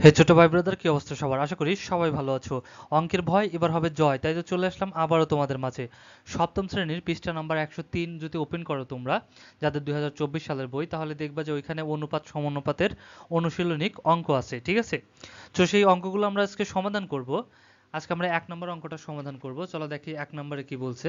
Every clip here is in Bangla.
হে ছোট ভাই ব্রাদার, কি অবস্থা সবার? আশা করি সবাই ভালো আছো। অঙ্কের ভয় এবার হবে জয়, তাই তো চলে আসলাম আবারও তোমাদের মাঝে। সপ্তম শ্রেণীর পৃষ্ঠা নাম্বার 103 যদি ওপেন করো তোমরা, যাদের 2024 সালের বই, তাহলে দেখবা যে ওইখানে অনুপাত সমানুপাতের অনুশীলনিক অঙ্ক আছে, ঠিক আছে? তো সেই অঙ্কগুলো আমরা আজকে সমাধান করব। আজকে আমরা 1 নম্বর অঙ্কটা সমাধান করব। চলো দেখি 1 নম্বরে কি বলছে,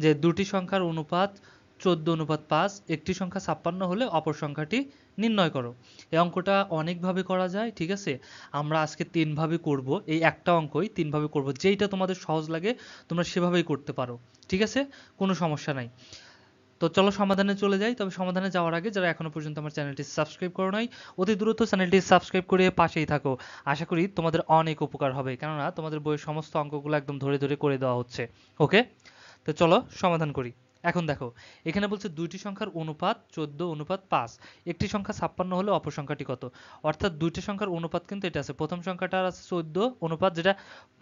যে দুটি সংখ্যার অনুপাত 14:5, একটি সংখ্যা 56 হলে অপর সংখ্যাটি নির্ণয় করো। এই অঙ্কটা অনেকভাবে করা যায়, ঠিক আছে? আমরা আজকে 3 ভাবে করব। এই একটা অঙ্কই 3 ভাবে করব, যেইটা তোমাদের সহজ লাগে তোমরা সেভাবেই করতে পারো, ঠিক আছে? কোনো সমস্যা নাই। তো চলো সমাধানে চলে যাই। তবে সমাধানে যাওয়ার আগে যারা এখনো পর্যন্ত আমার চ্যানেলটি সাবস্ক্রাইব করো নাই, অতি দ্রুত চ্যানেলটি সাবস্ক্রাইব করে পাশেই থাকো। আশা করি তোমাদের অনেক উপকার হবে, কেননা তোমাদের বইয়ের সমস্ত অঙ্কগুলো একদম ধরে ধরে করে দেওয়া হচ্ছে। ওকে, তো চলো সমাধান করি। এখন দেখো, এখানে বলছে দুইটি সংখ্যার অনুপাত 14:5, একটি সংখ্যা 56 হলে অপর সংখ্যাটি কত। অর্থাৎ দুইটি সংখ্যার অনুপাত কিন্তু এটা আছে, প্রথম সংখ্যাটার আছে 14 অনুপাত, যেটা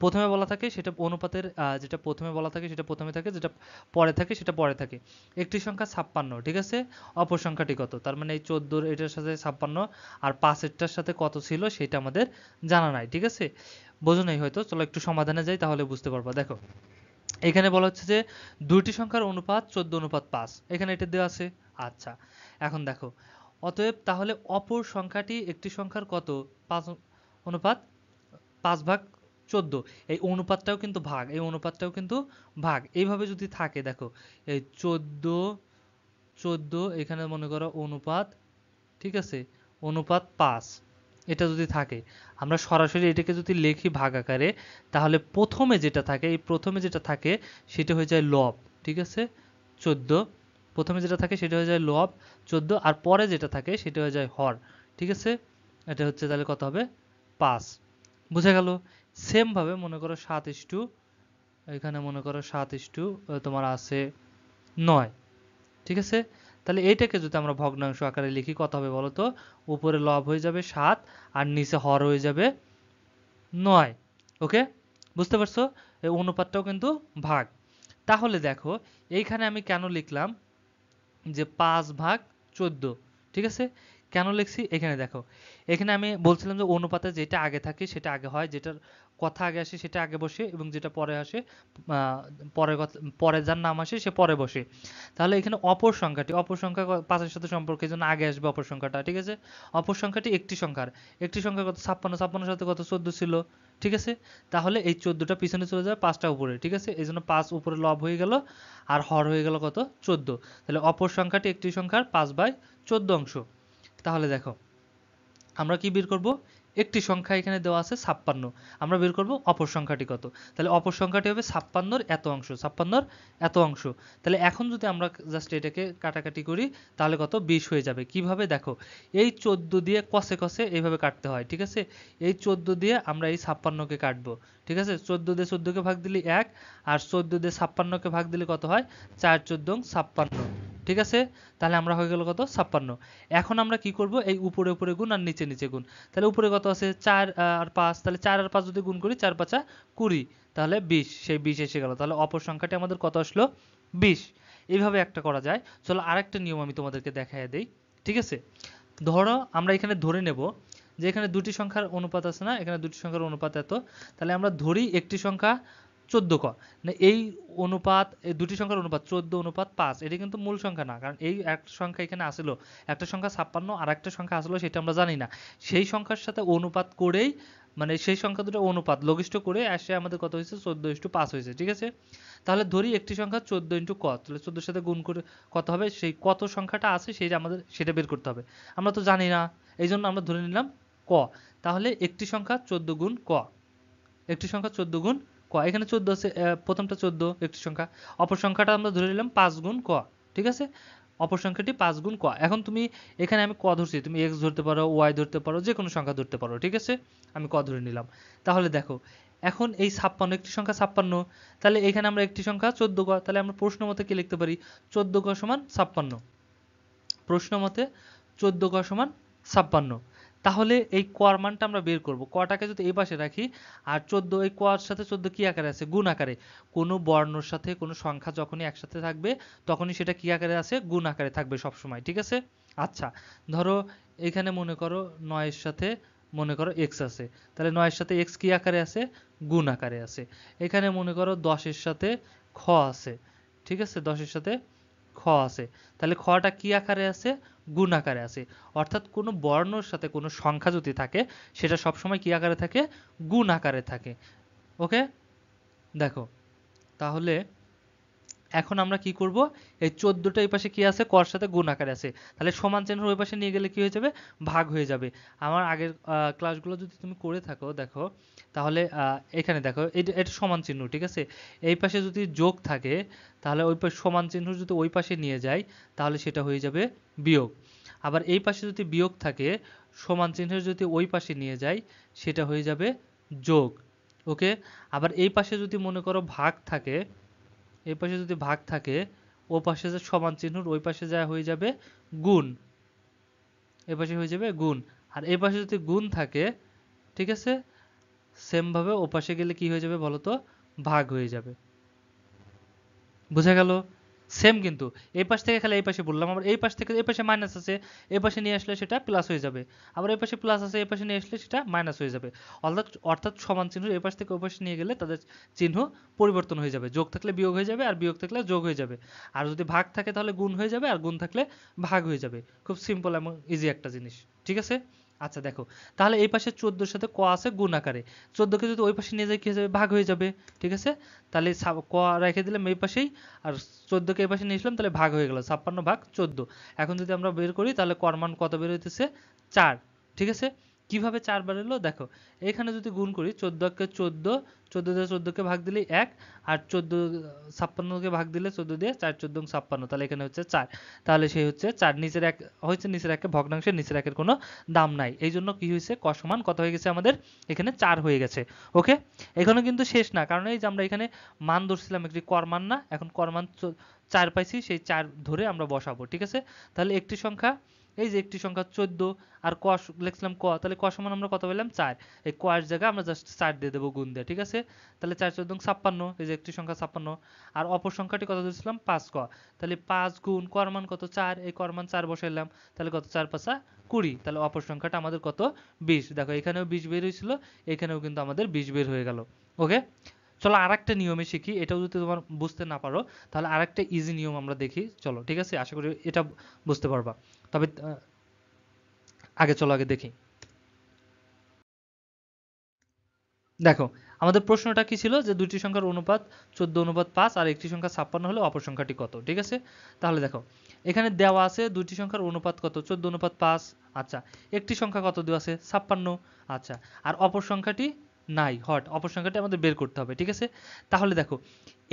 প্রথমে বলা থাকে সেটা অনুপাতের যেটা প্রথমে বলা থাকে সেটা প্রথমে থাকে, যেটা পরে থাকে সেটা পরে থাকে। একটি সংখ্যা 56, ঠিক আছে? অপর সংখ্যাটি কত, তার মানে এই 14 এটার সাথে 56 আর 5 এরটার সাথে কত ছিল সেটা আমাদের জানা নাই, ঠিক আছে? বোঝো নাই হয়তো, চলো একটু সমাধানে যাই, তাহলে বুঝতে পারবা। দেখো, এখানে বলা হচ্ছে যে দুইটি সংখ্যার অনুপাত 14:5, এখানে এটা দেওয়া আছে। আচ্ছা, এখন দেখো, অতএব তাহলে অপর সংখ্যাটি একটি সংখ্যার কত, 5/14। এই অনুপাতটাও কিন্তু ভাগ, এই অনুপাতটাও কিন্তু ভাগ, এইভাবে যদি থাকে, দেখো এই 14 এখানে মনে করো অনুপাত, ঠিক আছে, অনুপাত 5, এটা যদি থাকে, আমরা সরাসরি এটাকে যদি লিখি ভাগ আকারে, তাহলে প্রথমে যেটা থাকে, এই প্রথমে যেটা থাকে সেটা হয়ে যায় লব, ঠিক আছে? 14, প্রথমে যেটা থাকে সেটা হয়ে যায় লব 14, আর পরে যেটা থাকে সেটা হয়ে যায় হর, ঠিক আছে? এটা হচ্ছে তাহলে কত হবে, 5। বুঝা গেল? সেম ভাবে মনে করো 7 এখানে মনে করো 7 তোমার আছে 9, ঠিক আছে? তাহলে এইটাকে যদি আমরা ভগ্নাংশ আকারে লিখি কত হবে বলো তো? উপরে লব হয়ে যাবে 7 আর নিচে হর হয়ে যাবে 9। ওকে, বুঝতে পারছো? এই অনুপাতটাও কিন্তু ভাগ। তাহলে দেখো, এইখানে আমি কেন লিখলাম যে 5/14, ঠিক আছে? কেন লিখছি এখানে দেখো, এখানে আমি বলছিলাম যে অনুপাতে যেটা আগে থাকে সেটা আগে হয়, যেটার কথা আগে আসে সেটা আগে বসে, এবং যেটা পরে আসে পরে পরে যার নাম আসে সে পরে বসে। তাহলে এখানে অপর সংখ্যাটি, অপর সংখ্যা 5-এর সাথে সম্পর্ক, এই জন্য আগে আসবে অপর সংখ্যাটা, ঠিক আছে? অপর সংখ্যাটি একটি সংখ্যার, একটি সংখ্যা কত, 56, 56-এর সাথে কত, 14 ছিল, ঠিক আছে? তাহলে এই 14টা পিছনে চলে যাবে, 5টা উপরে, ঠিক আছে? এই জন্য 5 উপরে লব হয়ে গেল, আর হর হয়ে গেল কত, 14। তাহলে অপর সংখ্যাটি একটি সংখ্যার 5/14 অংশ। তাহলে দেখো, আমরা কি বের করব, একটি সংখ্যা এখানে দেওয়া আছে 56, আমরা বের করব অপর সংখ্যাটি কত। তাহলে অপর সংখ্যাটি হবে 56-র এত অংশ, 56-র এত অংশ। তাহলে এখন যদি আমরা জাস্ট এটাকে কাটাকাটি করি, তাহলে কত, 20 হয়ে যাবে। কিভাবে দেখো, এই 14 দিয়ে কষে কষে এইভাবে কাটতে হয়, ঠিক আছে? এই 14 দিয়ে আমরা এই 56কে কাটবো, ঠিক আছে? 14 দিয়ে 14কে ভাগ দিলে 1, আর 14 দিয়ে 56কে ভাগ দিলে কত হয়, 4×14=56, ঠিক আছে? তাহলে আমরা হয়ে গেল কত, 56। এখন আমরা কি করব, এই উপরে উপরে গুণ আর নিচে নিচে গুণ। তাহলে উপরে কত আছে, 4 আর 5, তাহলে 4 আর 5 যদি গুণ করি, 4×5 = 20, তাহলে 20, সেই 20 এসে গেল। তাহলে অপর সংখ্যাটি আমাদের কত আসলো, 20। এইভাবে একটা করা যায়। চলো আরেকটা নিয়ম আমি তোমাদেরকে দেখায় দেই, ঠিক আছে? ধরো আমরা এখানে ধরে নেব যে এখানে দুটি সংখ্যার অনুপাত আছে না, এখানে দুটি সংখ্যার অনুপাত এত, তাহলে আমরা ধরি একটি সংখ্যা 14 না, এই অনুপাত, এই দুটি সংখ্যার অনুপাত 14:5, এটা কিন্তু মূল সংখ্যা না, কারণ এই একটা সংখ্যা এখানে আসলো, একটা সংখ্যা 56 আর একটা সংখ্যা আসলো, সেটা আমরা জানি না। সেই সংখ্যার সাথে অনুপাত করেই, মানে সেই সংখ্যা দুটো অনুপাত লঘিষ্ঠ করে আসে আমাদের কত হয়েছে, 14:5 হয়েছে, ঠিক আছে? তাহলে ধরি একটি সংখ্যা 14 × ক, তাহলে 14-এর সাথে গুণ করে কত হবে, সেই কত সংখ্যাটা আছে সেটা আমাদের সেটা বের করতে হবে। আমরা তো জানি না, এই জন্য আমরা ধরে নিলাম ক। তাহলে একটি সংখ্যা 14 × ক, একটি সংখ্যা 14 × ক, এখানে 14 আছে, প্রথমটা 14 একটি সংখ্যা, অপর সংখ্যাটা আমরা ধরে নিলাম 5 × ক, ঠিক আছে? অপর সংখ্যাটি 5 × ক। এখন তুমি, এখানে আমি ক ধরছি, তুমি x ধরতে পারো, y ধরতে পারো, যে কোনো সংখ্যা ধরতে পারো, ঠিক আছে? আমি ক ধরে নিলাম। তাহলে দেখো, এখন এই 56, একটি সংখ্যা 56, তাহলে এখানে আমরা একটি সংখ্যা 14 ক, তাহলে আমরা প্রশ্ন মতে কি লিখতে পারি, 14 ক = 56, প্রশ্ন মতে 14 ক = 56। তাহলে এই কর মানটা আমরা বের করব, কটাকে যদি এই পাশে রাখি, আর 14, এই কর সাথে 14 কি আকারে আছে, গুণ আকারে। কোনো বর্ণর সাথে কোনো সংখ্যা যখনই একসাথে থাকবে, তখনই সেটা কি আকারে আছে, গুণ আকারে থাকবে সব সময়, ঠিক আছে? আচ্ছা, ধরো এখানে মনে করো 9 এর সাথে মনে করো এক্স আছে, তাহলে 9 এর সাথে এক্স কি আকারে আছে, গুণ আকারে আছে। এখানে মনে করো 10 এর সাথে খ আছে, ঠিক আছে, 10 এর সাথে খ আছে, তাহলে খটা কি আকারে আছে, গুণ আকারে আছে। অর্থাৎ কোনো বর্ণর সাথে কোনো সংখ্যা যদি থাকে সেটা সবসময় কি আকারে থাকে, গুণ আকারে থাকে। ওকে, দেখো তাহলে এখন আমরা কি করব, এই 14টা এই পাশে কি আছে, কর সাথে গুণ আকারে আছে, তাহলে সমান চিহ্ন ওই পাশে নিয়ে গেলে কি হয়ে যাবে, ভাগ হয়ে যাবে। আমার আগের ক্লাসগুলো যদি তুমি করে থাকো দেখো, তাহলে এখানে দেখো এটা সমান চিহ্ন, ঠিক আছে, এই পাশে যদি যোগ থাকে তাহলে ওই পাশে সমান চিহ্ন যদি ওই পাশে নিয়ে যাই তাহলে সেটা হয়ে যাবে বিয়োগ। আবার এই পাশে যদি বিয়োগ থাকে সমান চিহ্নের যদি ওই পাশে নিয়ে যাই সেটা হয়ে যাবে যোগ। ওকে, আবার এই পাশে যদি মনে করো ভাগ থাকে, এই পাশে যদি ভাগ থাকে ও পাশে যে সমান চিহ্ন ওই পাশে যা হয়ে যাবে গুণ, এই পাশে হয়ে যাবে গুণ। আর এই পাশে যদি গুণ থাকে, ঠিক আছে, সেম ভাবে ও পাশে গেলে কি হয়ে যাবে বলো তো, ভাগ হয়ে যাবে। বুঝা গেল? সেম কিন্তু এই পাশ থেকে খালি এই পাশে বললাম, আবার এই পাশ থেকে এই পাশে মাইনাস আছে, এই পাশে নিয়ে আসলে সেটা প্লাস হয়ে যাবে, আবার এই পাশে প্লাস আছে এই পাশে নিয়ে আসলে সেটা মাইনাস হয়ে যাবে। অর্থাৎ সমান চিহ্ন এই পাশ থেকে ওই পাশে নিয়ে গেলে তাদের চিহ্ন পরিবর্তন হয়ে যাবে, যোগ থাকলে বিয়োগ হয়ে যাবে আর বিয়োগ থাকলে যোগ হয়ে যাবে, আর যদি ভাগ থাকে তাহলে গুণ হয়ে যাবে আর গুণ থাকলে ভাগ হয়ে যাবে। খুব সিম্পল এবং ইজি একটা জিনিস, ঠিক আছে। আচ্ছা দেখো, তাহলে এই পাশে 14 এর সাথে ক আছে গুণ আকারে, 14 কে যদি ওই পাশে নিয়ে যাই কি হয়ে যাবে, ভাগ হয়ে যাবে, ঠিক আছে। তাহলে ক রেখে দিলাম এই পাশেই, আর 14 কে এই পাশে নিয়ে আসলাম, তাহলে ভাগ হয়ে গেল 56 ভাগ 14। এখন যদি আমরা বের করি তাহলে কর মান কত বের হইতেছে, 4, ঠিক আছে। কিভাবে 4 বের হলো দেখো, এখানে যদি গুণ করি 14 কে 14, 14 দিয়ে 14 কে ভাগ দিলে 1, আর 14 56 কে ভাগ দিলে 14 দিয়ে 4 14 56, তাহলে এখানে হচ্ছে 4, তাহলে সেই হচ্ছে 4, নিচের এক হচ্ছে, নিচের একে ভগ্নাংশের নিচের একের কোনো দাম নাই, এই জন্য কি হয়েছে, ক সমান কত হয়ে গেছে আমাদের, এখানে 4 হয়ে গেছে। ওকে, এখানে কিন্তু শেষ না, কারণ এই যে আমরা এখানে মান ধরছিলাম একটি কর মান না, এখন কর মান 4 পাইছি, সেই 4 ধরে আমরা বসাবো, ঠিক আছে। তাহলে একটি সংখ্যা, এই যে একটি সংখ্যা 14, আর ক লিখছিলাম ক, তাহলে ক সমান আমরা কত পেলাম 4, এই ক এর জায়গায় আমরা জাস্ট 4 দিয়ে দেবো গুণ দিয়ে, ঠিক আছে। তাহলে 4 14 56, এই যে একটি সংখ্যা 56, আর অপর সংখ্যাটি কত দিয়েছিলাম 5 ক, তাহলে 5 গুণ কর মান কত 4, এই কর মান 4 বসাইলাম, তাহলে কত 4 5 20, তাহলে অপর সংখ্যাটা আমাদের কত 20। দেখো এখানেও 20 বের হয়েছিল, এখানেও কিন্তু আমাদের 20 বের হয়ে গেল। ওকে, চলো আরেকটা নিয়মে শিখি, এটাও যদি তোমার বুঝতে না পারো তাহলে আরেকটা ইজি নিয়ম আমরা দেখি, চলো ঠিক আছে, আশা করি এটা বুঝতে পারবা। তবে চলো আগে দেখি। দেখো আমাদের প্রশ্নটা কি ছিল, যে দুইটি সংখ্যার অনুপাত 14:5 আর একটি সংখ্যা 56 হলে অপর সংখ্যাটি কত, ঠিক আছে। তাহলে দেখো এখানে দেওয়া আছে দুইটি সংখ্যার অনুপাত কত, 14:5, আচ্ছা, একটি সংখ্যা কত দেওয়া আছে 56, আচ্ছা, আর অপর সংখ্যাটি নাই, অপর সংখ্যাটি আমাদের বের করতে হবে, ঠিক আছে। তাহলে দেখো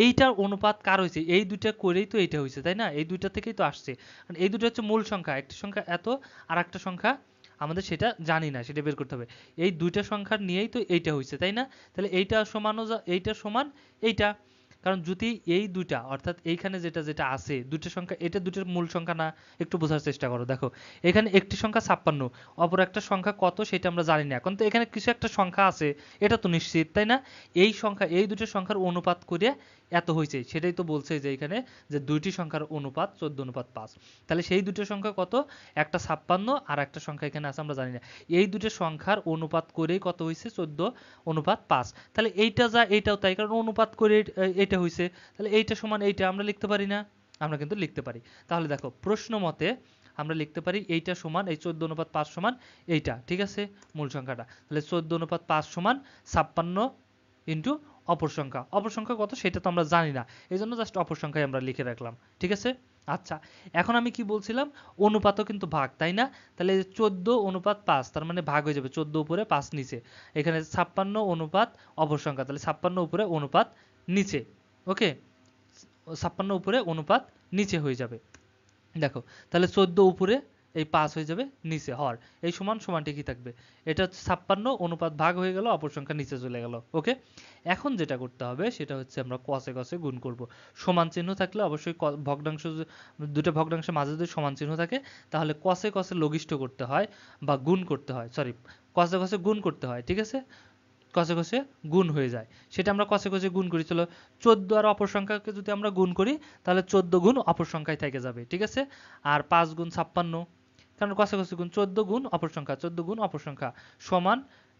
এইটার অনুপাত কার হয়েছে, এই দুইটা করেই তো এইটা হয়েছে, তাই না, এই দুইটা থেকেই তো আসছে, কারণ এই দুটো হচ্ছে মূল সংখ্যা, একটি সংখ্যা এত আর একটা সংখ্যা আমাদের সেটা জানি না, সেটা বের করতে হবে, এই দুইটা সংখ্যার নিয়েই তো এইটা হয়েছে, তাই না। তাহলে এইটা সমানও এইটা সমান এইটা, কারণ যদি এই দুইটা অর্থাৎ এইখানে যেটা যেটা আছে দুইটা সংখ্যা, এটা দুটোর মূল সংখ্যা না, একটু বোঝার চেষ্টা করো। দেখো এখানে একটি সংখ্যা 56, অপর একটা সংখ্যা কত সেটা আমরা জানি না, এখন তো এখানে কিছু একটা সংখ্যা আছে এটা তো নিশ্চিত, তাই না। এই সংখ্যা, এই দুটো সংখ্যার অনুপাত করে এত হয়েছে, সেটাই তো বলছে যে এখানে যে দুইটি সংখ্যার অনুপাত 14:5, তাহলে সেই দুটো সংখ্যা কত, একটা 56 আর একটা সংখ্যা এখানে আছে আমরা জানি না, এই দুটো সংখ্যার অনুপাত করেই কত হয়েছে 14:5, তাহলে এইটা যা এইটাও তাই, কারণ অনুপাত করে এটা হয়েছে, তাহলে এইটা সমান এইটা আমরা লিখতে পারি না, আমরা কিন্তু লিখতে পারি। তাহলে দেখো প্রশ্ন মতে আমরা লিখতে পারি এইটা সমান, এই 14:5 সমান এইটা, ঠিক আছে, মূল সংখ্যাটা, তাহলে 14:5 সমান 56 ইন্টু অপর সংখ্যা, অপর সংখ্যা কত সেটা তো আমরা জানি না, এই জন্য জাস্ট অপর সংখ্যায় আমরা লিখে রাখলাম, ঠিক আছে। আচ্ছা, এখন আমি কি বলছিলাম, অনুপাতও কিন্তু ভাগ, তাই না, তাহলে 14:5 তার মানে ভাগ হয়ে যাবে, 14 উপরে 5 নিচে, এখানে 56 অনুপাত অপর সংখ্যা, তাহলে 56 উপরে অনুপাত নিচে, ওকে, 56 উপরে অনুপাত নিচে হয়ে যাবে। দেখো তাহলে 14 উপরে, এই 5 হয়ে যাবে নিচে, এই সমান সমানটি কি থাকবে, এটা হচ্ছে 56 অনুপাত ভাগ হয়ে গেল, অপর সংখ্যা নিচে চলে গেল। ওকে, এখন যেটা করতে হবে সেটা হচ্ছে আমরা কসে কসে গুণ করব, সমান চিহ্ন থাকলে অবশ্যই ভগ্নাংশ, দুটো ভগ্নাংশের মাঝে যদি সমান চিহ্ন থাকে তাহলে কসে কসে লঘিষ্ঠ করতে হয় বা গুণ করতে হয়, সরি, কসে কসে গুণ করতে হয়, ঠিক আছে, কষে কষে গুণ হয়ে যায়, সেটা আমরা কষে কষে গুণ করি। চলো 14 আর অপর সংখ্যাকে যদি আমরা গুণ করি তাহলে 14 গুণ অপর সংখ্যায় থেকে যাবে, ঠিক আছে, আর 5 গুণ 56, কারণ কষাকষি গুণ 14 গুণ অপর সংখ্যা, 14 গুণ অপর সংখ্যা সমান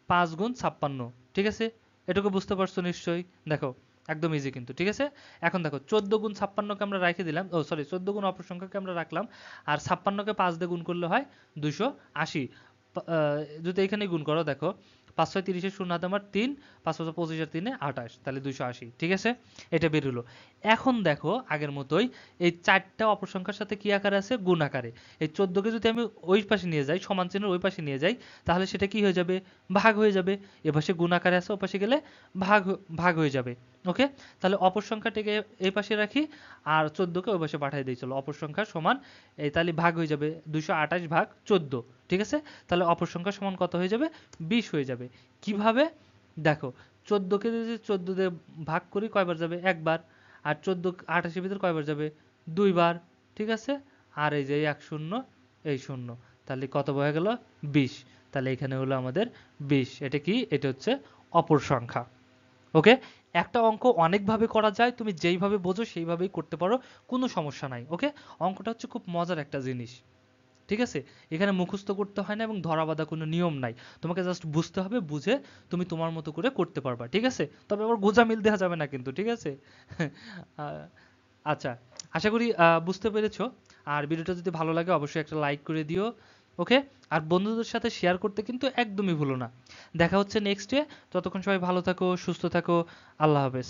5 গুণ 56। ঠিক আছে, এটুকু বুঝতে পারছো নিশ্চয়ই। দেখো একদম ইজি কিন্তু, ঠিক আছে। এখন দেখো 14 গুণ 56কে আমরা রেখে দিলাম, ও সরি 14 গুণ অপর সংখ্যাকে আমরা রাখলাম, আর 56কে 5 দিয়ে গুণ করলে হয় 280। যদি এখানে গুণ করো, দেখো 5 6 30 শূন্য হাতে আমার 3, 5 5 25 আর 3 28, তাহলে 280। ঠিক আছে, এটা বের হলো। এখন দেখো আগের মতোই এই চারটা অপর সংখ্যার সাথে কি আকারে আছে, গুণ আকারে। এই 14কে যদি আমি ওই পাশে নিয়ে যাই, সমান চিহ্নের ওই পাশে নিয়ে যাই, তাহলে সেটা কি হয়ে যাবে, ভাগ হয়ে যাবে। এ পাশে গুণ আকারে আছে, ও পাশে গেলে ভাগ ভাগ হয়ে যাবে। ওকে, তাহলে অপর সংখ্যাটিকে এই পাশে রাখি আর 14কে ওই পাশে পাঠিয়ে দিই। চলো, অপর সংখ্যা সমান এই, তাহলে ভাগ হয়ে যাবে 228 ভাগ 14। ঠিক আছে, তাহলে অপর সংখ্যা সমান কত হয়ে যাবে, 20 হয়ে যাবে। কিভাবে, দেখো 14কে যদি 14 দিয়ে ভাগ করি কয়বার যাবে, একবার। আর 14 28 এর ভিতর কয়বার যাবে, দুইবার। ঠিক আছে, আর এই যে এক শূন্য, এই শূন্য, তাহলে কত হয়ে গেল, 20। তাহলে এখানে হলো আমাদের 20। এটা কি, এটা হচ্ছে অপর সংখ্যা। ওকে, একটা অঙ্ক অনেকভাবে করা যায়, তুমি যেইভাবে বোঝো সেইভাবেই করতে পারো, কোনো সমস্যা নাই। ওকে, অঙ্কটা হচ্ছে খুব মজার একটা জিনিস। ঠিক আছে, এখানে মুখস্থ করতে হয় না এবং ধরা বাঁধা কোনো নিয়ম নাই, তোমাকে জাস্ট বুঝতে হবে, বুঝে তুমি তোমার মতো করে করতে পারবা। ঠিক আছে, তবে আবার গোঁজামিল দেওয়া যাবে না কিন্তু। ঠিক আছে আহ, আচ্ছা, আশা করি বুঝতে পেরেছো। আর ভিডিওটা যদি ভালো লাগে অবশ্যই একটা লাইক করে দিও। ওকে, আর বন্ধুদের সাথে শেয়ার করতে কিন্তু একদমই ভুলো না। দেখা হচ্ছে নেক্সট ডে, ততক্ষণ সবাই ভালো থাকো, সুস্থ থাকো। আল্লাহ হাফেজ।